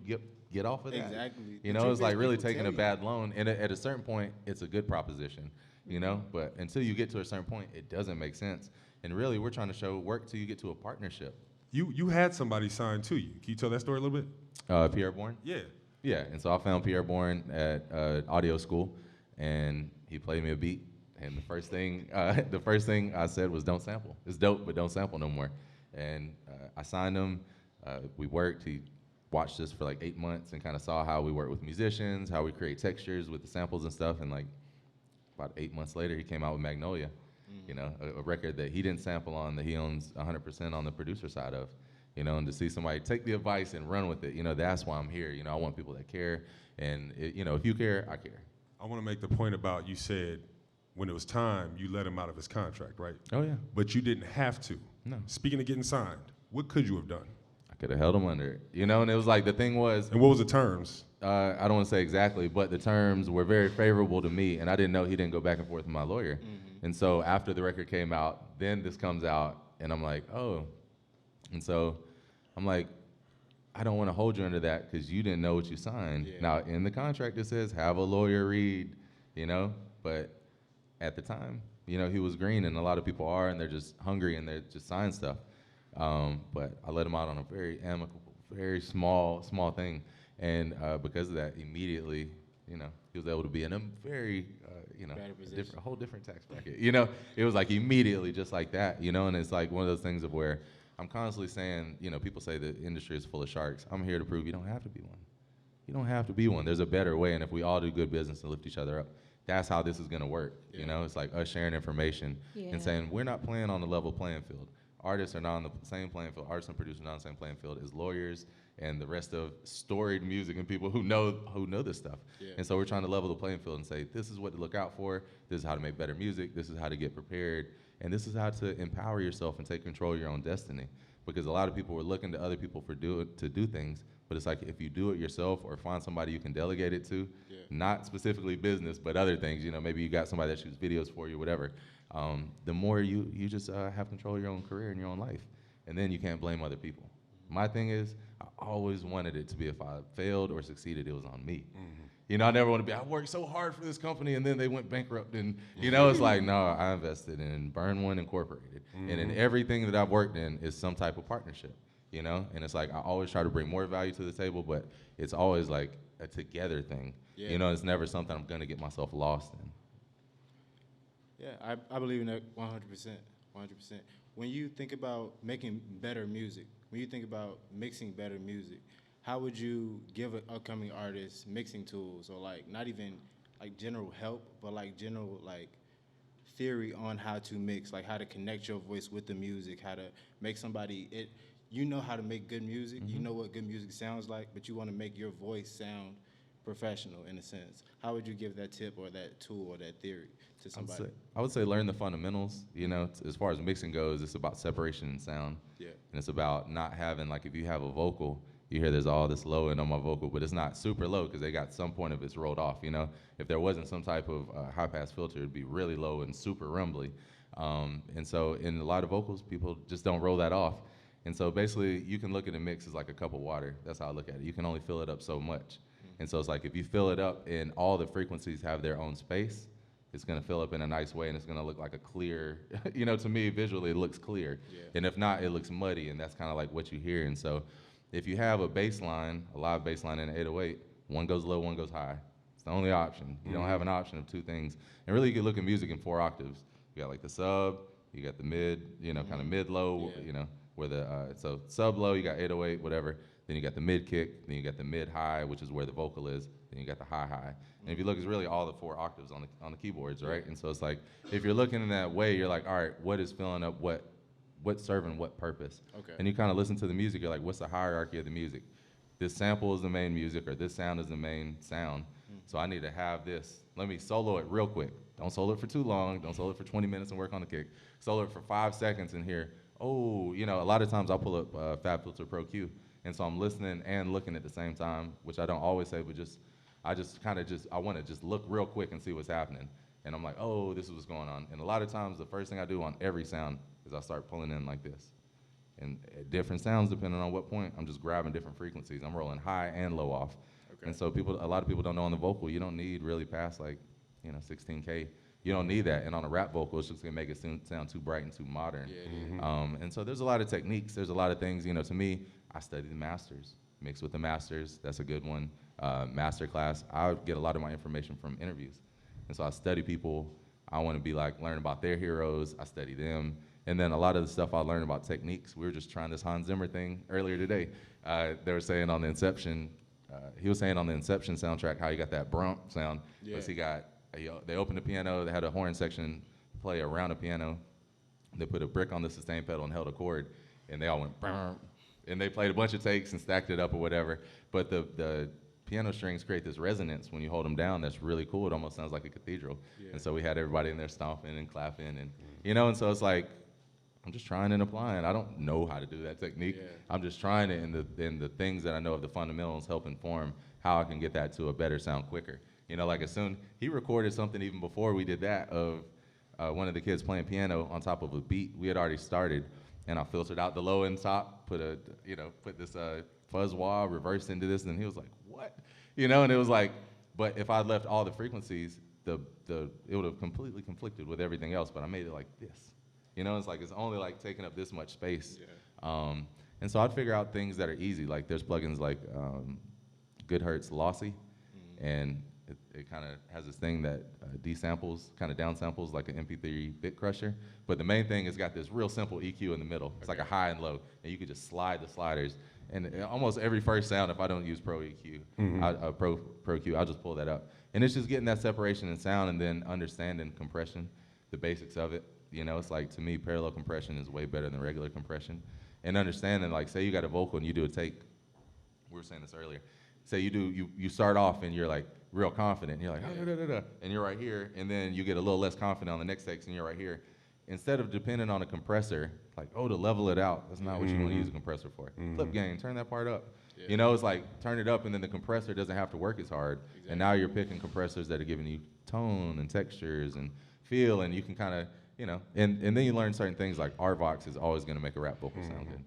get off of that? Exactly. You The know, truth it's is like really people taking tell a you. bad loan, and at a certain point, it's a good proposition. You know, but until you get to a certain point, it doesn't make sense. And really, we're trying to show work till you get to a partnership. You had somebody sign to you. Can you tell that story a little bit? Pierre Bourne. Yeah. Yeah, and so I found Pierre Bourne at audio school, and he played me a beat. And the first thing I said was, "Don't sample. It's dope, but don't sample no more." And I signed him. We worked. He watched us for like 8 months and kind of saw how we work with musicians, how we create textures with the samples and stuff. And like about 8 months later, he came out with Magnolia, you know, a record that he didn't sample on, that he owns 100% on the producer side of. You know, and to see somebody take the advice and run with it, you know, that's why I'm here. You know, I want people that care, and you know, if you care, I care. I want to make the point about, you said when it was time, you let him out of his contract, right? Oh yeah. But you didn't have to. No. Speaking of getting signed, what could you have done? I could have held him under it, you know, and it was like, the thing was, And what was the terms? I don't want to say exactly, but the terms were very favorable to me, and I didn't know he didn't go back and forth with my lawyer. And so after the record came out, then this comes out, and I'm like, oh. And so I'm like, I don't want to hold you under that because you didn't know what you signed. Yeah. Now, in the contract, it says have a lawyer read, you know, but at the time, you know, he was green, and a lot of people are, and they're just hungry, and they're just signing stuff. But I let him out on a very amicable, very small thing. And because of that, immediately, you know, he was able to be in a very, you know, Better position. a whole different tax bracket. You know, it was like immediately just like that, you know, and it's like one of those things of where I'm constantly saying, you know, people say the industry is full of sharks. I'm here to prove you don't have to be one. You don't have to be one. There's a better way, and if we all do good business and lift each other up, that's how this is gonna work. You know, it's like us sharing information Yeah. and saying, we're not playing on a level playing field. artists are not on the same playing field. Artists and producers are not on the same playing field as lawyers and the rest of storied music and people who know this stuff. Yeah. And so we're trying to level the playing field and say, this is what to look out for. This is how to make better music. This is how to get prepared. And this is how to empower yourself and take control of your own destiny. Because a lot of people were looking to other people to do things. But it's like, if you do it yourself or find somebody you can delegate it to, not specifically business, but other things, you know, maybe you got somebody that shoots videos for you, whatever, the more you just have control of your own career and your own life. And then you can't blame other people. My thing is, I always wanted it to be, if I failed or succeeded, it was on me. You know, I never want to be, I worked so hard for this company and then they went bankrupt. And, you know, it's like, no, I invested in Burn One Incorporated. And in everything that I've worked in is some type of partnership, you know? And it's like, I always try to bring more value to the table, but it's always like a together thing. Yeah. You know, it's never something I'm going to get myself lost in. Yeah, I believe in that 100%. 100%. When you think about making better music, when you think about mixing better music, how would you give an upcoming artist mixing tools, or like not even like general help, but like general like theory on how to mix, like how to connect your voice with the music, how to make somebody you know how to make good music, you know what good music sounds like, but you want to make your voice sound professional in a sense. How would you give that tip or that tool or that theory to somebody? I would say learn the fundamentals. You know, as far as mixing goes, it's about separation and sound. Yeah. And it's about not having, like, if you have a vocal, you hear there's all this low end on my vocal, but it's not super low because they got some point of it's rolled off, you know? If there wasn't some type of high-pass filter, it'd be really low and super rumbly. And so in a lot of vocals, people just don't roll that off. And so basically, you can look at a mix as like a cup of water. That's how I look at it. You can only fill it up so much. And so it's like, if you fill it up and all the frequencies have their own space, it's gonna fill up in a nice way and it's gonna look like a clear, you know, to me, visually, it looks clear. Yeah. And if not, it looks muddy, and that's kind of like what you hear. And so if you have a bass line, a live bass line in an 808, one goes low, one goes high. It's the only option. You don't have an option of two things. And really, you can look at music in 4 octaves. You got like the sub, you got the mid, you know, kind of mid-low, you know, where the, so sub-low, you got 808, whatever. Then you got the mid-kick, then you got the mid-high, which is where the vocal is, then you got the high-high. And if you look, it's really all the 4 octaves on the keyboards, right? And so it's like, if you're looking in that way, you're like, all right, what is filling up what's serving what purpose? Okay. And you kind of listen to the music, you're like, what's the hierarchy of the music? This sample is the main music, or this sound is the main sound. So I need to have this. Let me solo it real quick. Don't solo it for too long. Don't solo it for 20 minutes and work on the kick. Solo it for 5 seconds and hear, oh, you know, a lot of times I'll pull up FabFilter Pro Q. And so I'm listening and looking at the same time, which I don't always say, but I want to just look real quick and see what's happening. And I'm like, oh, this is what's going on. And a lot of times, the first thing I do on every sound is I start pulling in like this. And at different sounds, depending on what point, I'm just grabbing different frequencies. I'm rolling high and low off. Okay. And so a lot of people don't know on the vocal, you don't need really past like, you know, 16K. You don't need that. And on a rap vocal, it's just gonna make it sound too bright and too modern. And so there's a lot of techniques. There's a lot of things, you know, to me, I study the masters. Mix with the masters, that's a good one. Masterclass, I get a lot of my information from interviews. And so I study people. I want to be like, learn about their heroes. I study them. And then a lot of the stuff I learned about techniques, we were just trying this Hans Zimmer thing earlier today. They were saying on the Inception, he was saying on the Inception soundtrack how he got that brump sound. Because they opened the piano, they had a horn section play around the piano. They put a brick on the sustain pedal and held a chord, and they all went brump. And they played a bunch of takes and stacked it up or whatever. But the piano strings create this resonance when you hold them down that's really cool. It almost sounds like a cathedral. And so we had everybody in there stomping and clapping, and you know, and so it's like, I'm just trying and applying. I don't know how to do that technique. I'm just trying it, and the things that I know of the fundamentals help inform how I can get that to a better sound quicker. You know, like he recorded something even before we did that of one of the kids playing piano on top of a beat we had already started, and I filtered out the low and top, put this fuzz wah reversed into this, and he was like, what? You know, and it was like, but if I left all the frequencies, it would have completely conflicted with everything else, but I made it like this. You know, it's like, it's only like taking up this much space. And so I'd figure out things that are easy. Like there's plugins like Goodhertz Lossy, and it kind of has this thing that desamples, kind of downsamples like an MP3 bit crusher. But the main thing is got this real simple EQ in the middle. It's like a high and low, and you could just slide the sliders. And almost every first sound, if I don't use Pro EQ, Pro Q, I'll just pull that up. And it's just getting that separation in sound and then understanding compression, the basics of it. You know, it's like, to me, parallel compression is way better than regular compression. And understanding, like, say you got a vocal and you do a take. We were saying this earlier. Say you start off and you're like real confident. And you're like, "Ah, da, da, da," and you're right here. And then you get a little less confident on the next takes and you're right here. Instead of depending on a compressor, like, oh, to level it out, that's not what you want to use a compressor for. Clip gain, turn that part up. Yeah. You know, it's like, turn it up and then the compressor doesn't have to work as hard. Exactly. And now you're picking compressors that are giving you tone and textures and feel, and you can kind of, you know, and then you learn certain things like RVox is always going to make a rap vocal sound good.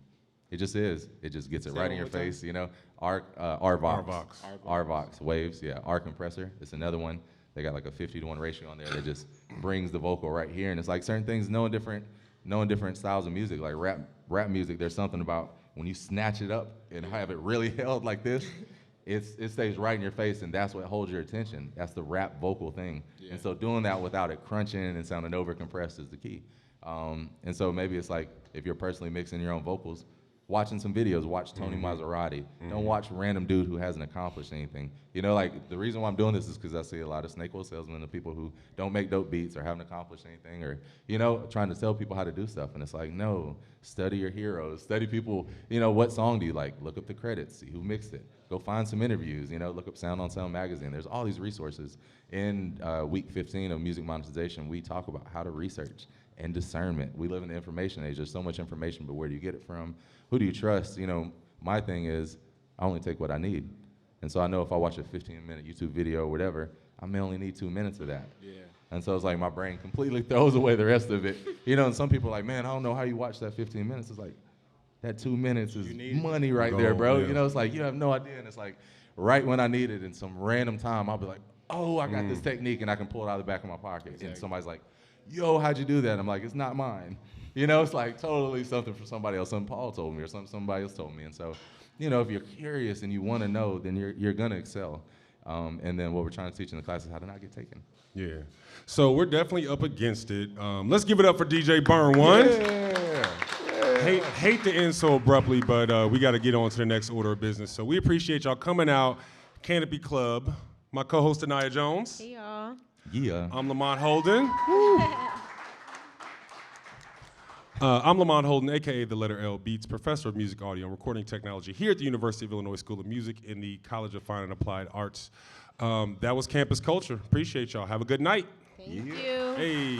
It just is. It just gets it right in your face, you know. RVox, waves, yeah. R compressor, it's another one. They got like a 50-to-1 ratio on there that just brings the vocal right here. And it's like certain things, knowing different styles of music, like rap music, there's something about when you snatch it up and have it really held like this, it stays right in your face, and that's what holds your attention. That's the rap vocal thing. Yeah. And so doing that without it crunching and sounding over-compressed is the key. And so maybe it's like, if you're personally mixing your own vocals, watching some videos, watch Tony Maserati. Don't watch random dude who hasn't accomplished anything. You know, like, the reason why I'm doing this is because I see a lot of snake oil salesmen and people who don't make dope beats or haven't accomplished anything, or, you know, trying to tell people how to do stuff. And it's like, no, study your heroes, study people, you know, what song do you like? Look up the credits, see who mixed it. Go find some interviews, you know, look up Sound on Sound magazine. There's all these resources. In week 15 of Music Monetization, we talk about how to research and discernment. We live in the information age. There's so much information, but where do you get it from? Who do you trust? You know, my thing is, I only take what I need. And so I know if I watch a 15-minute YouTube video or whatever, I may only need 2 minutes of that. Yeah. And so it's like my brain completely throws away the rest of it. You know, and some people are like, man, I don't know how you watch that 15 minutes. It's like, that 2 minutes is money right there, bro. Yeah. You know, it's like, you have no idea. And it's like, right when I need it in some random time, I'll be like, oh, I got this technique, and I can pull it out of the back of my pocket. Exactly. And somebody's like, yo, how'd you do that? I'm like, it's not mine. You know, it's like totally something from somebody else. Something Paul told me or somebody else told me. And so, you know, if you're curious and you want to know, then you're going to excel. And then what we're trying to teach in the class is how to not get taken. Yeah. So we're definitely up against it. Let's give it up for DJ Burn One. Yeah. Hate to end so abruptly, but we got to get on to the next order of business. So we appreciate y'all coming out. Canopy Club. My co-host, Aniyha Jones. Hey, y'all. Yeah. I'm Lamont Holden. I'm Lamont Holden, a.k.a. TheLetterLBeats, professor of music, audio, and recording technology here at the University of Illinois School of Music in the College of Fine and Applied Arts. That was Campus Culture. Appreciate y'all. Have a good night. Thank you. Hey.